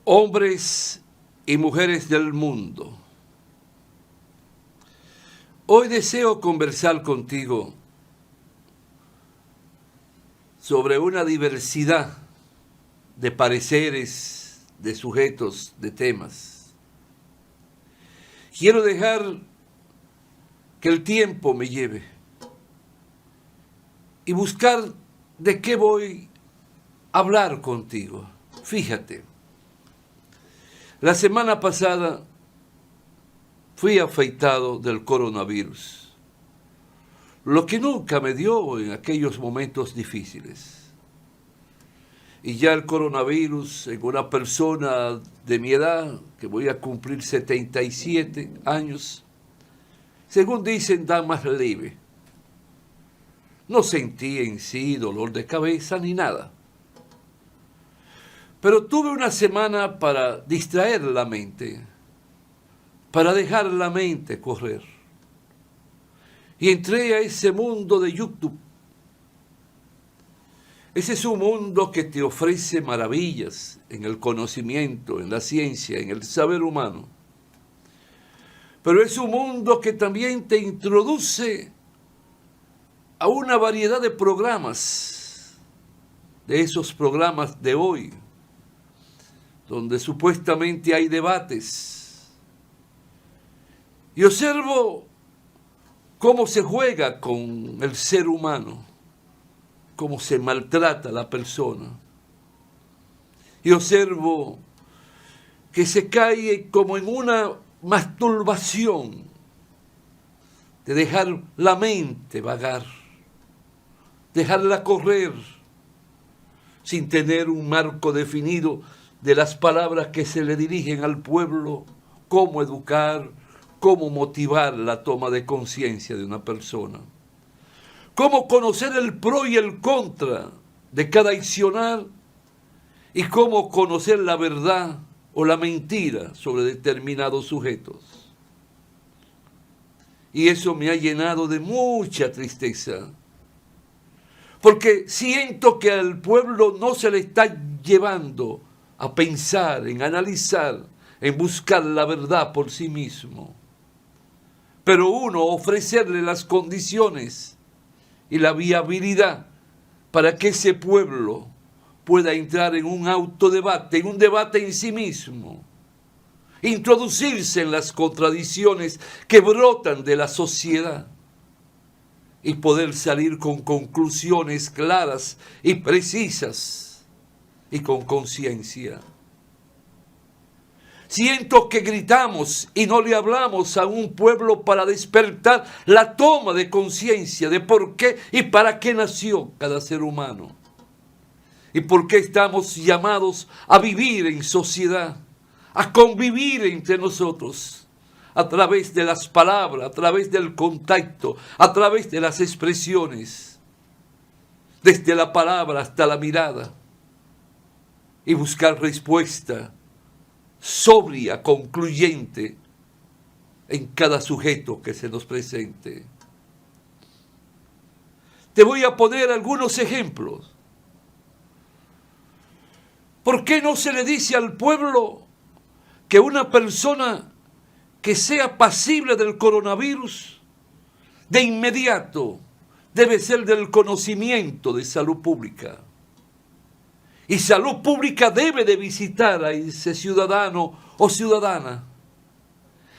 Hombres y mujeres del mundo, hoy deseo conversar contigo sobre una diversidad de pareceres, de sujetos, de temas. Quiero dejar que el tiempo me lleve y buscar de qué voy a hablar contigo. Fíjate. La semana pasada fui afeitado del coronavirus, lo que nunca me dio en aquellos momentos difíciles. Y ya el coronavirus en una persona de mi edad, que voy a cumplir 77 años, según dicen, da más leve. No sentí en sí dolor de cabeza ni nada. Pero tuve una semana para distraer la mente, para dejar la mente correr. Y entré a ese mundo de YouTube. Ese es un mundo que te ofrece maravillas en el conocimiento, en la ciencia, en el saber humano. Pero es un mundo que también te introduce a una variedad de programas, de esos programas de hoy, donde supuestamente hay debates. Y observo cómo se juega con el ser humano, cómo se maltrata a la persona. Y observo que se cae como en una masturbación de dejar la mente vagar, dejarla correr sin tener un marco definido de las palabras que se le dirigen al pueblo, cómo educar, cómo motivar la toma de conciencia de una persona, cómo conocer el pro y el contra de cada accionar y cómo conocer la verdad o la mentira sobre determinados sujetos. Y eso me ha llenado de mucha tristeza, porque siento que al pueblo no se le está llevando a pensar, en analizar, en buscar la verdad por sí mismo. Pero uno ofrecerle las condiciones y la viabilidad para que ese pueblo pueda entrar en un autodebate, en un debate en sí mismo, introducirse en las contradicciones que brotan de la sociedad y poder salir con conclusiones claras y precisas y con conciencia. Siento que gritamos y no le hablamos a un pueblo para despertar la toma de conciencia de por qué y para qué nació cada ser humano. Y por qué estamos llamados a vivir en sociedad, a convivir entre nosotros, a través de las palabras, a través del contacto, a través de las expresiones, desde la palabra hasta la mirada, y buscar respuesta sobria, concluyente, en cada sujeto que se nos presente. Te voy a poner algunos ejemplos. ¿Por qué no se le dice al pueblo que una persona que sea pasible del coronavirus, de inmediato debe ser del conocimiento de salud pública? Y salud pública debe de visitar a ese ciudadano o ciudadana.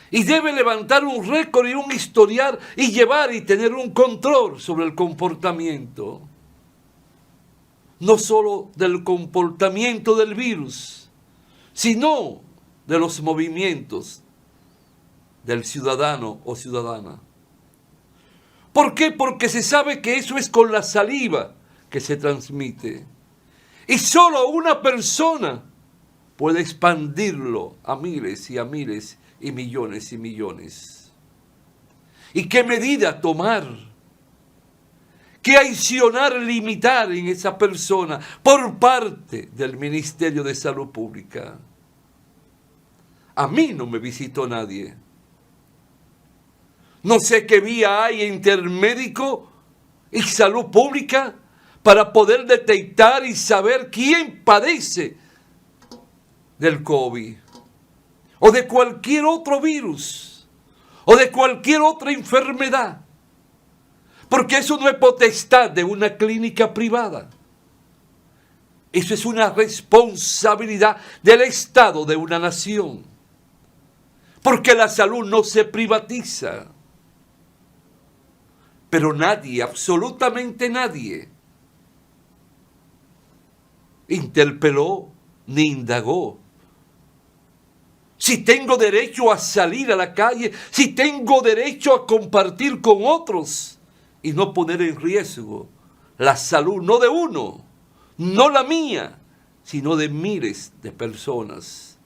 Y debe levantar un récord y un historial y llevar y tener un control sobre el comportamiento. No solo del comportamiento del virus, sino de los movimientos del ciudadano o ciudadana. ¿Por qué? Porque se sabe que eso es con la saliva que se transmite. Y solo una persona puede expandirlo a miles y millones y millones. ¿Y qué medida tomar? ¿Qué accionar limitar en esa persona por parte del Ministerio de Salud Pública? A mí no me visitó nadie. No sé qué vía hay intermédico y salud pública para poder detectar y saber quién padece del COVID, o de cualquier otro virus, o de cualquier otra enfermedad, porque eso no es potestad de una clínica privada. Eso es una responsabilidad del Estado de una nación, porque la salud no se privatiza. Pero nadie, absolutamente nadie, interpeló ni indagó si tengo derecho a salir a la calle, si tengo derecho a compartir con otros y no poner en riesgo la salud, no de uno, no la mía, sino de miles de personas.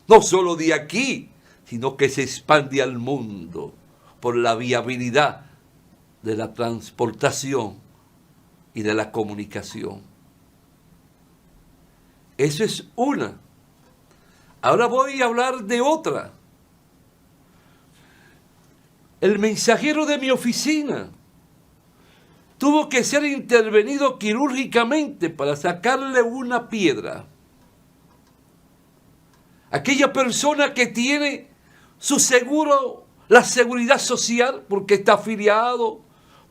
No solo de aquí, sino que se expande al mundo por la viabilidad de la transportación y de la comunicación. Eso es una. Ahora voy a hablar de otra. El mensajero de mi oficina tuvo que ser intervenido quirúrgicamente para sacarle una piedra. Aquella persona que tiene su seguro, la seguridad social, porque está afiliado,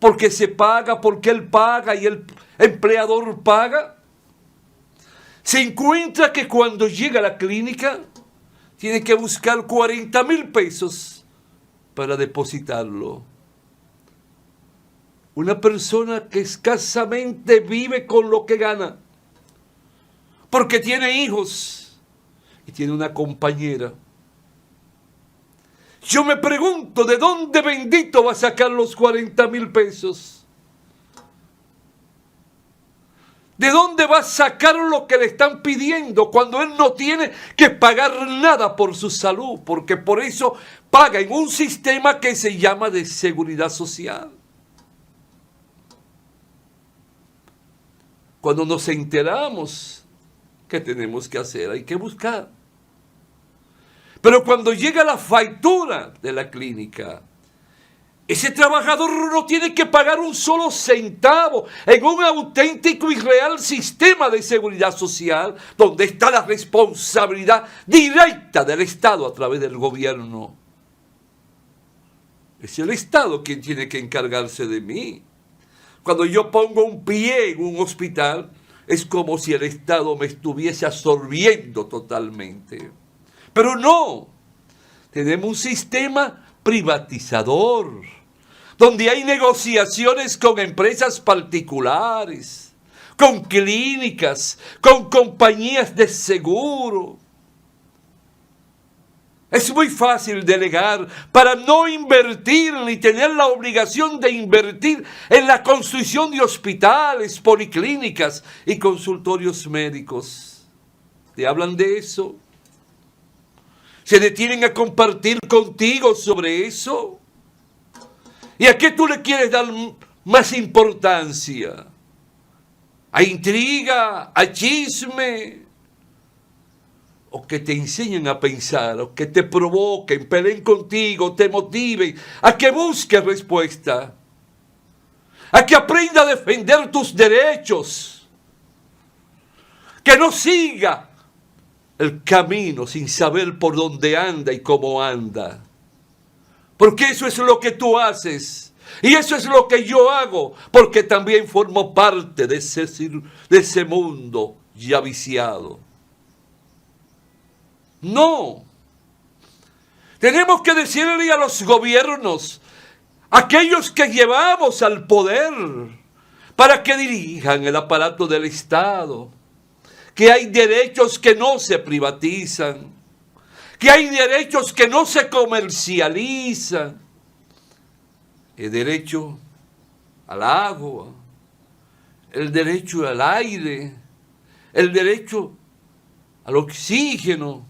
porque se paga, porque él paga y el empleador paga, se encuentra que cuando llega a la clínica tiene que buscar 40,000 pesos para depositarlo. Una persona que escasamente vive con lo que gana, porque tiene hijos y tiene una compañera. Yo me pregunto, ¿de dónde bendito va a sacar los 40,000 pesos? ¿De dónde va a sacar lo que le están pidiendo cuando él no tiene que pagar nada por su salud? Porque por eso paga en un sistema que se llama de seguridad social. Cuando nos enteramos, ¿qué tenemos que hacer? Hay que buscar. Pero cuando llega la factura de la clínica, ese trabajador no tiene que pagar un solo centavo en un auténtico y real sistema de seguridad social donde está la responsabilidad directa del Estado a través del gobierno. Es el Estado quien tiene que encargarse de mí. Cuando yo pongo un pie en un hospital, es como si el Estado me estuviese absorbiendo totalmente. Pero no, tenemos un sistema privatizador, donde hay negociaciones con empresas particulares, con clínicas, con compañías de seguro. Es muy fácil delegar para no invertir ni tener la obligación de invertir en la construcción de hospitales, policlínicas y consultorios médicos. ¿Te hablan de eso? ¿Se detienen a compartir contigo sobre eso? ¿Y a qué tú le quieres dar más importancia? ¿A intriga? ¿A chisme? ¿O que te enseñen a pensar? ¿O que te provoquen, peleen contigo, te motiven? ¿A que busques respuesta? ¿A que aprenda a defender tus derechos? Que no siga el camino sin saber por dónde anda y cómo anda. Porque eso es lo que tú haces. Y eso es lo que yo hago. Porque también formo parte de ese mundo ya viciado. No. Tenemos que decirle a los gobiernos, aquellos que llevamos al poder, para que dirijan el aparato del Estado, que hay derechos que no se privatizan, que hay derechos que no se comercializan. El derecho al agua, el derecho al aire, el derecho al oxígeno,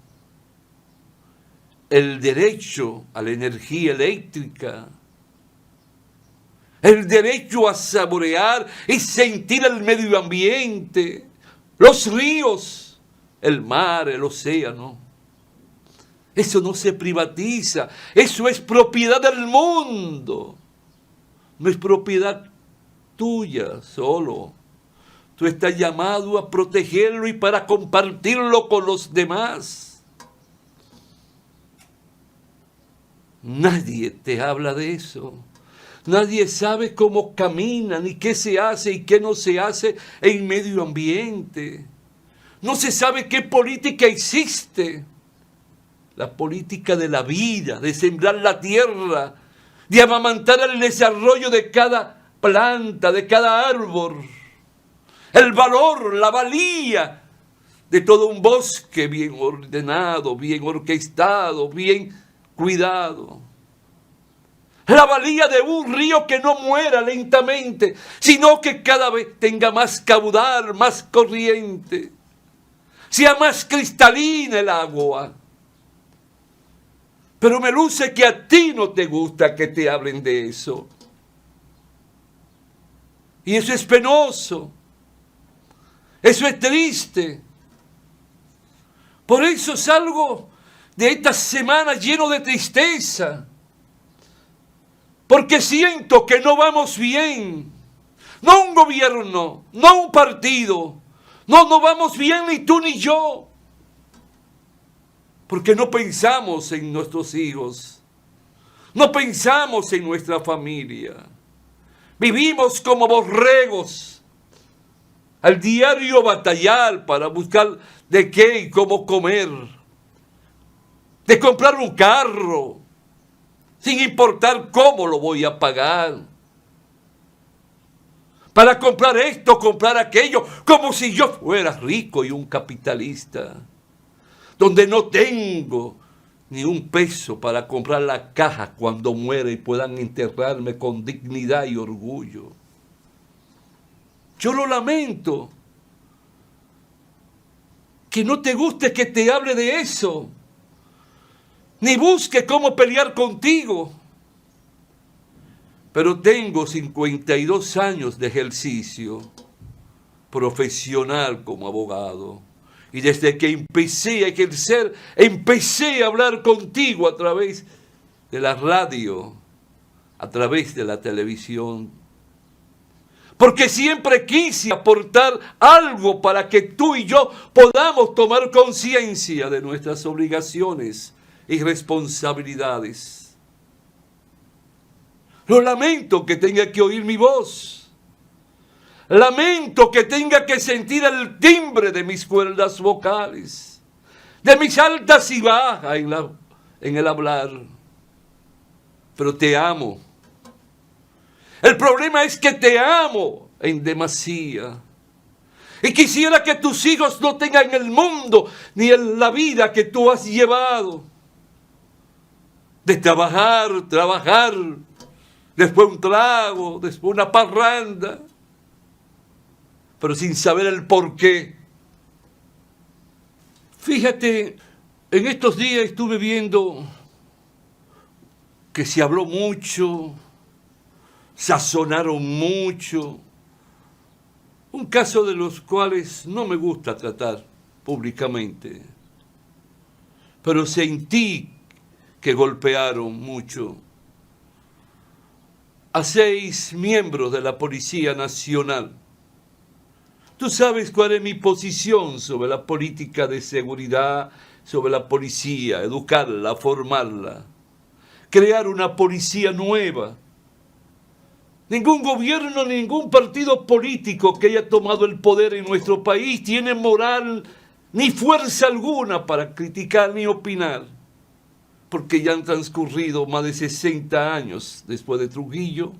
el derecho a la energía eléctrica, el derecho a saborear y sentir el medio ambiente, los ríos, el mar, el océano. Eso no se privatiza, eso es propiedad del mundo, no es propiedad tuya solo. Tú estás llamado a protegerlo y para compartirlo con los demás. Nadie te habla de eso. Nadie sabe cómo camina, ni qué se hace y qué no se hace en medio ambiente. No se sabe qué política existe. La política de la vida, de sembrar la tierra, de amamantar el desarrollo de cada planta, de cada árbol. El valor, la valía de todo un bosque bien ordenado, bien orquestado, bien cuidado. La valía de un río que no muera lentamente, sino que cada vez tenga más caudal, más corriente. Sea más cristalina el agua. Pero me luce que a ti no te gusta que te hablen de eso. Y eso es penoso. Eso es triste. Por eso salgo de esta semana lleno de tristeza. Porque siento que no vamos bien. No un gobierno, no un partido. No vamos bien ni tú ni yo. Porque no pensamos en nuestros hijos. No pensamos en nuestra familia. Vivimos como borregos. Al diario batallar para buscar de qué y cómo comer. De comprar un carro. Sin importar cómo lo voy a pagar. Para comprar esto, comprar aquello. Como si yo fuera rico y un capitalista. Donde no tengo ni un peso para comprar la caja cuando muera y puedan enterrarme con dignidad y orgullo. Yo lo lamento. Que no te guste que te hable de eso. Ni busque cómo pelear contigo. Pero tengo 52 años de ejercicio profesional como abogado. Y desde que empecé a ejercer, empecé a hablar contigo a través de la radio, a través de la televisión. Porque siempre quise aportar algo para que tú y yo podamos tomar conciencia de nuestras obligaciones y responsabilidades. Lo lamento que tenga que oír mi voz. Lamento que tenga que sentir el timbre de mis cuerdas vocales, de mis altas y bajas en el hablar. Pero te amo. El problema es que te amo en demasía. Y quisiera que tus hijos no tengan el mundo ni la vida que tú has llevado. De trabajar, después un trago, después una parranda. Pero sin saber el porqué. Fíjate, en estos días estuve viendo que se habló mucho, sazonaron mucho, un caso de los cuales no me gusta tratar públicamente, pero sentí que golpearon mucho a 6 miembros de la Policía Nacional. Tú sabes cuál es mi posición sobre la política de seguridad, sobre la policía, educarla, formarla, crear una policía nueva. Ningún gobierno, ningún partido político que haya tomado el poder en nuestro país tiene moral ni fuerza alguna para criticar ni opinar, porque ya han transcurrido más de 60 años después de Trujillo,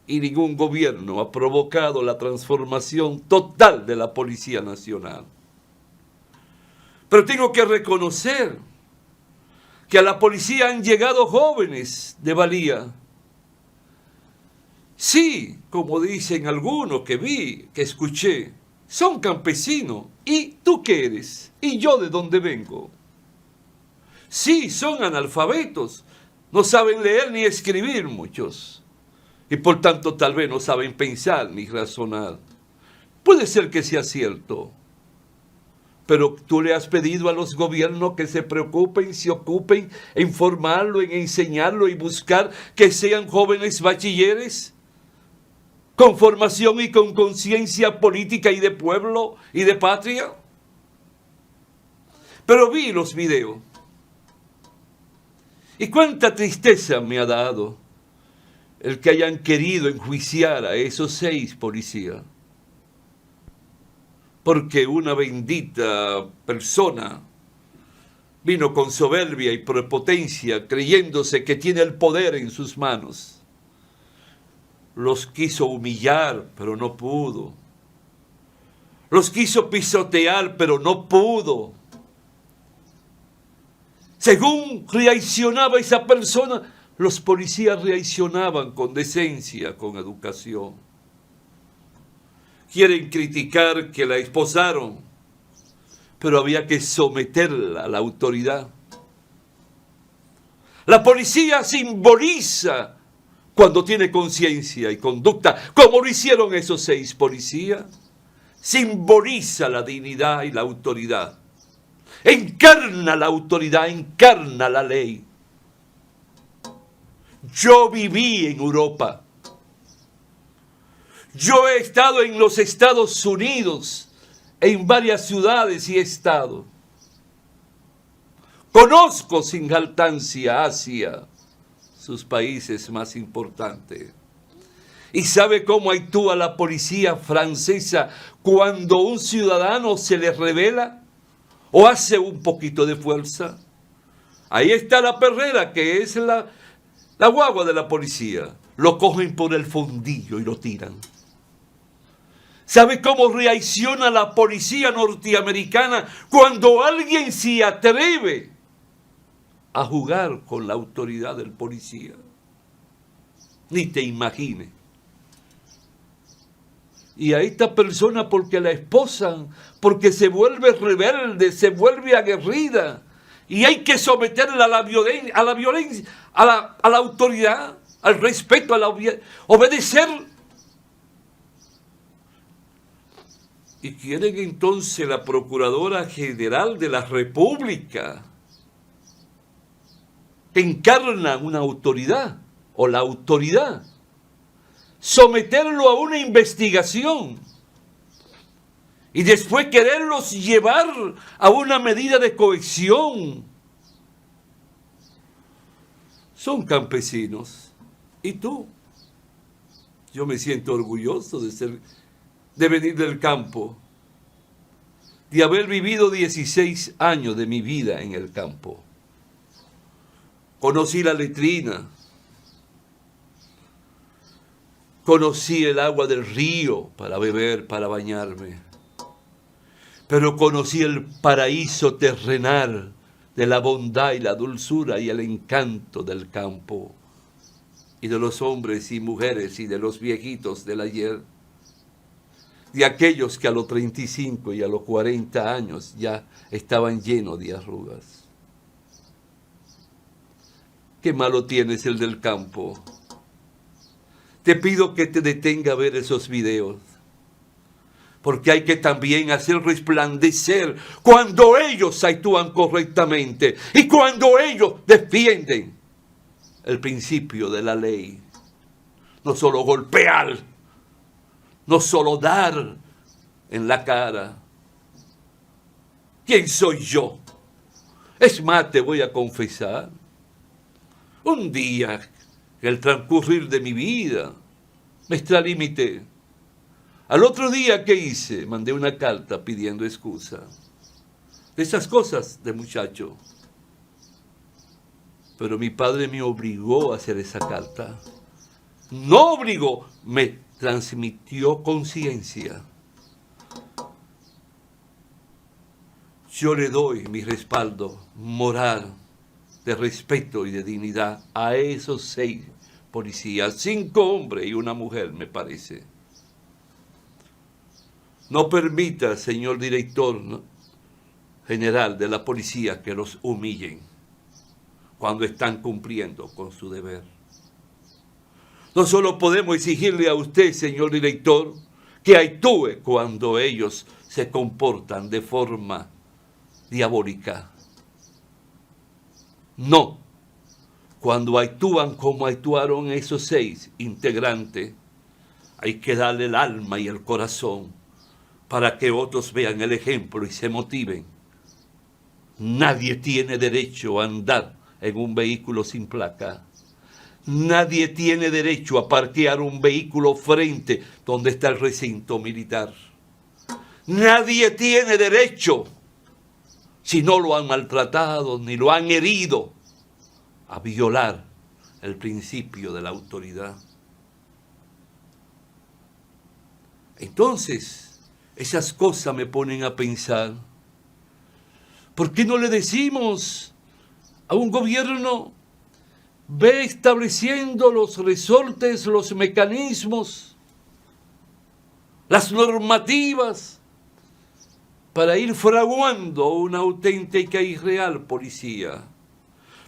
y ningún gobierno ha provocado la transformación total de la Policía Nacional. Pero tengo que reconocer que a la policía han llegado jóvenes de valía. Sí, como dicen algunos que vi, que escuché, son campesinos. ¿Y tú qué eres? ¿Y yo de dónde vengo? Sí, son analfabetos. No saben leer ni escribir muchos. Y por tanto tal vez no saben pensar ni razonar. Puede ser que sea cierto. Pero tú le has pedido a los gobiernos que se preocupen, se ocupen en formarlo, en enseñarlo y buscar que sean jóvenes bachilleres. con formación y con conciencia política y de pueblo y de patria. Pero vi los videos. Y cuánta tristeza me ha dado el que hayan querido enjuiciar a esos 6 policías. Porque una bendita persona vino con soberbia y prepotencia, creyéndose que tiene el poder en sus manos. Los quiso humillar, pero no pudo. Los quiso pisotear, pero no pudo. Según reaccionaba esa persona, los policías reaccionaban con decencia, con educación. Quieren criticar que la esposaron, pero había que someterla a la autoridad. La policía simboliza cuando tiene conciencia y conducta, como lo hicieron esos 6 policías. Simboliza la dignidad y la autoridad. Encarna la autoridad, encarna la ley. Yo viví en Europa. Yo he estado en los Estados Unidos, en varias ciudades y estados. Conozco sin jaltancia Asia, sus países más importantes. ¿Y sabe cómo actúa la policía francesa cuando un ciudadano se le revela o hace un poquito de fuerza? Ahí está la perrera, que es la guagua de la policía. Lo cogen por el fondillo y lo tiran. ¿Sabe cómo reacciona la policía norteamericana cuando alguien se atreve a jugar con la autoridad del policía? Ni te imagines. Y a esta persona, porque la esposan, porque se vuelve rebelde, se vuelve aguerrida, y hay que someterla a la violencia, a la autoridad, al respeto, obedecer. Y quieren entonces la Procuradora General de la República, que encarna una autoridad, o la autoridad, someterlo a una investigación y después quererlos llevar a una medida de cohesión. Son campesinos. ¿Y tú? Yo me siento orgulloso de venir del campo, de haber vivido 16 años de mi vida en el campo. Conocí la letrina, conocí el agua del río para beber, para bañarme, pero conocí el paraíso terrenal de la bondad y la dulzura y el encanto del campo y de los hombres y mujeres y de los viejitos del ayer, de aquellos que a los 35 y a los 40 años ya estaban llenos de arrugas. ¿Qué malo tienes el del campo? Te pido que te detenga a ver esos videos, porque hay que también hacer resplandecer cuando ellos actúan correctamente y cuando ellos defienden el principio de la ley. No solo golpear, no solo dar en la cara. ¿Quién soy yo? Es más, te voy a confesar. Un día, en el transcurrir de mi vida, me extralimité. Al otro día, ¿qué hice? Mandé una carta pidiendo excusa. De esas cosas de muchacho. Pero mi padre me obligó a hacer esa carta. No obligó, me transmitió conciencia. Yo le doy mi respaldo moral, de respeto y de dignidad a esos 6 policías, 5 hombres y una mujer, me parece. No permita, señor director general de la policía, que los humillen cuando están cumpliendo con su deber. No solo podemos exigirle a usted, señor director, que actúe cuando ellos se comportan de forma diabólica. No, cuando actúan como actuaron esos 6 integrantes, Hay que darle el alma y el corazón para que otros vean el ejemplo y se motiven. Nadie tiene derecho a andar en un vehículo sin placa. Nadie tiene derecho a parquear un vehículo frente donde está el recinto militar. Nadie tiene derecho, si no lo han maltratado ni lo han herido, a violar el principio de la autoridad. Entonces, esas cosas me ponen a pensar, ¿por qué no le decimos a un gobierno: ve estableciendo los resortes, los mecanismos, las normativas para ir fraguando una auténtica y real policía,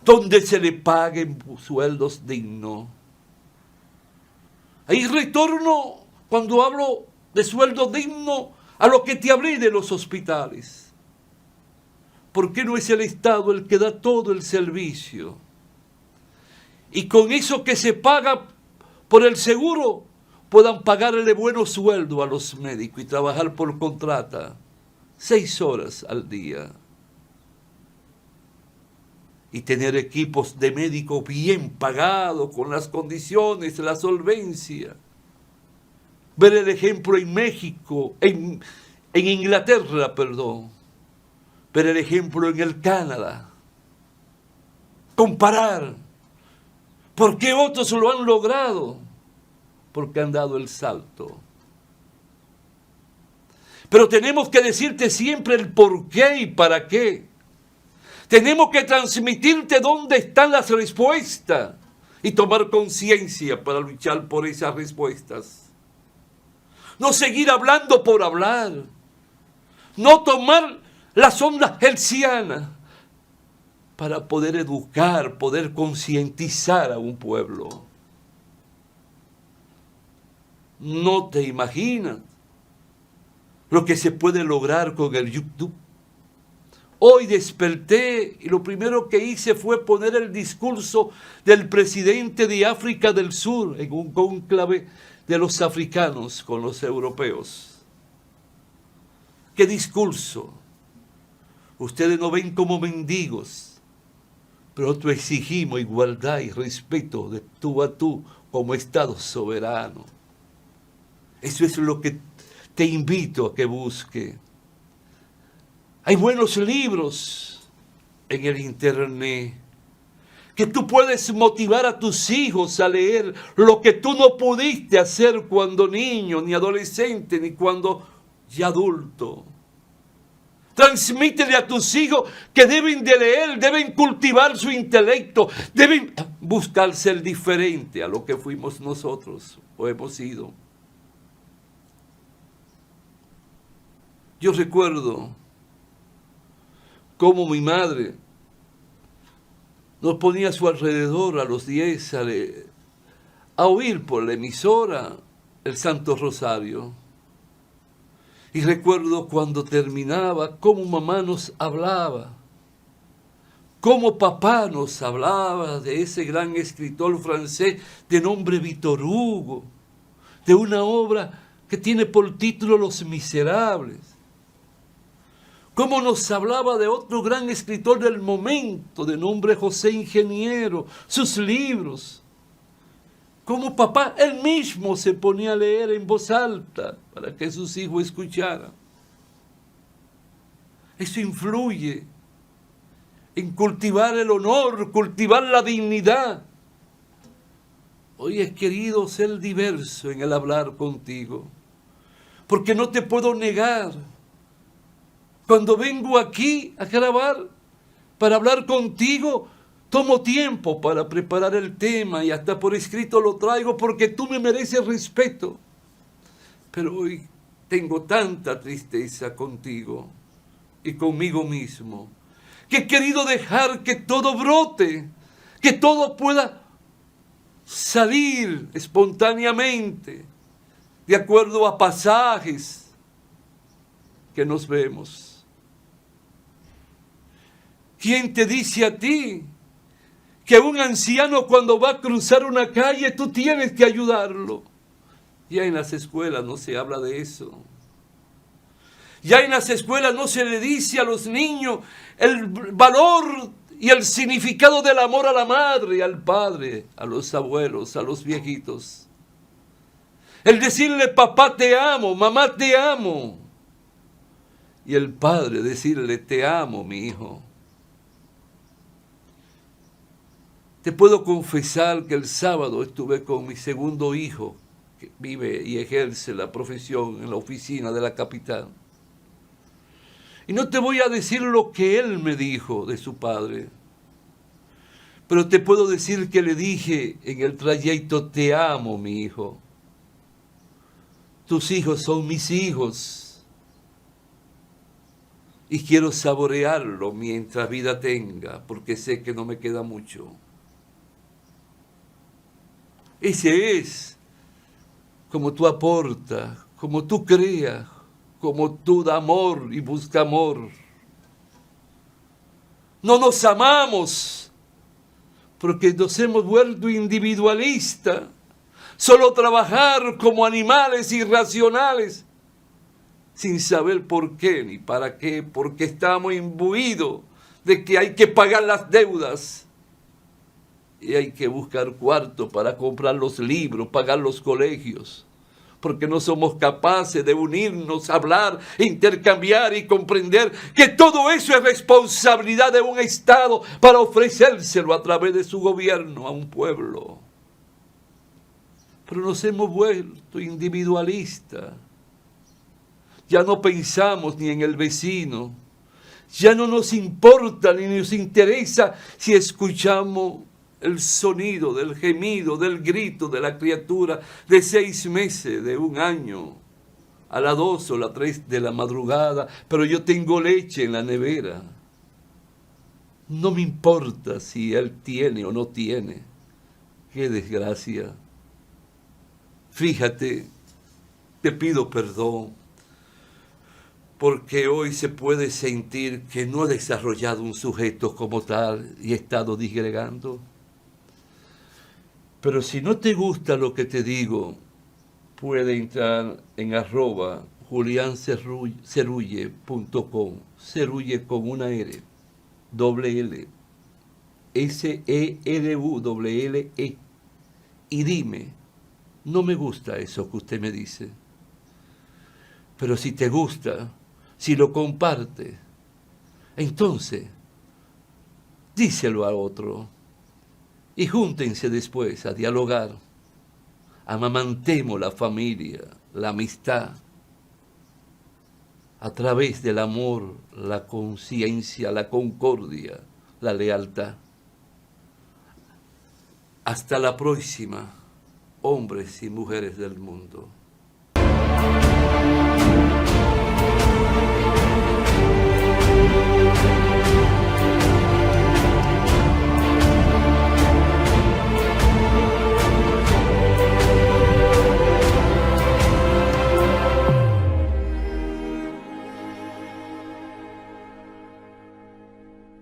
donde se le paguen sueldos dignos? Ahí retorno, cuando hablo de sueldo digno, a lo que te hablé de los hospitales. ¿Por qué no es el Estado el que da todo el servicio? Y con eso que se paga por el seguro, puedan pagarle buenos sueldos a los médicos y trabajar por contrata 6 horas al día. Y tener equipos de médicos bien pagados, con las condiciones, la solvencia. Ver el ejemplo en México, en Inglaterra, perdón. Ver el ejemplo en el Canadá. Comparar. ¿Por qué otros lo han logrado? Porque han dado el salto. Pero tenemos que decirte siempre el por qué y para qué. Tenemos que transmitirte dónde están las respuestas y tomar conciencia para luchar por esas respuestas. No seguir hablando por hablar. No tomar las ondas hertzianas para poder educar, poder concientizar a un pueblo. No te imaginas lo que se puede lograr con el YouTube. Hoy desperté y lo primero que hice fue poner el discurso del presidente de África del Sur en un cónclave de los africanos con los europeos. ¿Qué discurso? Ustedes nos ven como mendigos, pero nosotros exigimos igualdad y respeto de tú a tú como Estado soberano. Eso es lo que te invito a que busque. Hay buenos libros en el internet que tú puedes motivar a tus hijos a leer lo que tú no pudiste hacer cuando niño, ni adolescente, ni cuando ya adulto. Transmítele a tus hijos que deben de leer, deben cultivar su intelecto, deben buscar ser diferente a lo que fuimos nosotros o hemos sido. Yo recuerdo cómo mi madre nos ponía a su alrededor a los 10 a oír por la emisora el Santo Rosario. Y recuerdo cuando terminaba, cómo mamá nos hablaba, cómo papá nos hablaba de ese gran escritor francés de nombre Víctor Hugo, de una obra que tiene por título Los Miserables. Cómo nos hablaba de otro gran escritor del momento, de nombre José Ingeniero, sus libros. Cómo papá, él mismo se ponía a leer en voz alta para que sus hijos escucharan. Eso influye en cultivar el honor, cultivar la dignidad. Hoy he querido ser diverso en el hablar contigo, porque no te puedo negar. Cuando vengo aquí a grabar para hablar contigo, tomo tiempo para preparar el tema y hasta por escrito lo traigo porque tú me mereces respeto. Pero hoy tengo tanta tristeza contigo y conmigo mismo que he querido dejar que todo brote, que todo pueda salir espontáneamente de acuerdo a pasajes que nos vemos. ¿Quién te dice a ti que un anciano cuando va a cruzar una calle tú tienes que ayudarlo? Ya en las escuelas no se habla de eso. Ya en las escuelas no se le dice a los niños el valor y el significado del amor a la madre, al padre, a los abuelos, a los viejitos. El decirle papá te amo, mamá te amo. Y el padre decirle te amo, mi hijo. Te puedo confesar que el sábado estuve con mi segundo hijo, que vive y ejerce la profesión en la oficina de la capital. Y no te voy a decir lo que él me dijo de su padre, pero te puedo decir que le dije en el trayecto, te amo, mi hijo. Tus hijos son mis hijos. Y quiero saborearlo mientras vida tenga, porque sé que no me queda mucho. Ese es como tú aportas, como tú creas, como tú da amor y busca amor. No nos amamos porque nos hemos vuelto individualistas. Solo trabajar como animales irracionales, sin saber por qué ni para qué, porque estamos imbuidos de que hay que pagar las deudas y hay que buscar cuarto para comprar los libros, pagar los colegios, porque no somos capaces de unirnos, hablar, intercambiar y comprender que todo eso es responsabilidad de un Estado para ofrecérselo a través de su gobierno a un pueblo. Pero nos hemos vuelto individualistas. Ya no pensamos ni en el vecino. Ya no nos importa ni nos interesa si escuchamos el sonido del gemido, del grito de la criatura de 6 meses, de 1 año, a las 2 o las 3 de la madrugada, pero yo tengo leche en la nevera. No me importa si él tiene o no tiene. ¡Qué desgracia! Fíjate, te pido perdón, porque hoy se puede sentir que no he desarrollado un sujeto como tal y he estado disgregando. Pero si no te gusta lo que te puede entrar en @juliancerulle.com, Cerulle con una R, doble L, SERULLE, y dime, no me gusta eso que usted me dice. Pero si te gusta, si lo comparte, entonces díselo a otro y júntense después a dialogar. Amamantemos la familia, la amistad, a través del amor, la conciencia, la concordia, la lealtad. Hasta la próxima, hombres y mujeres del mundo.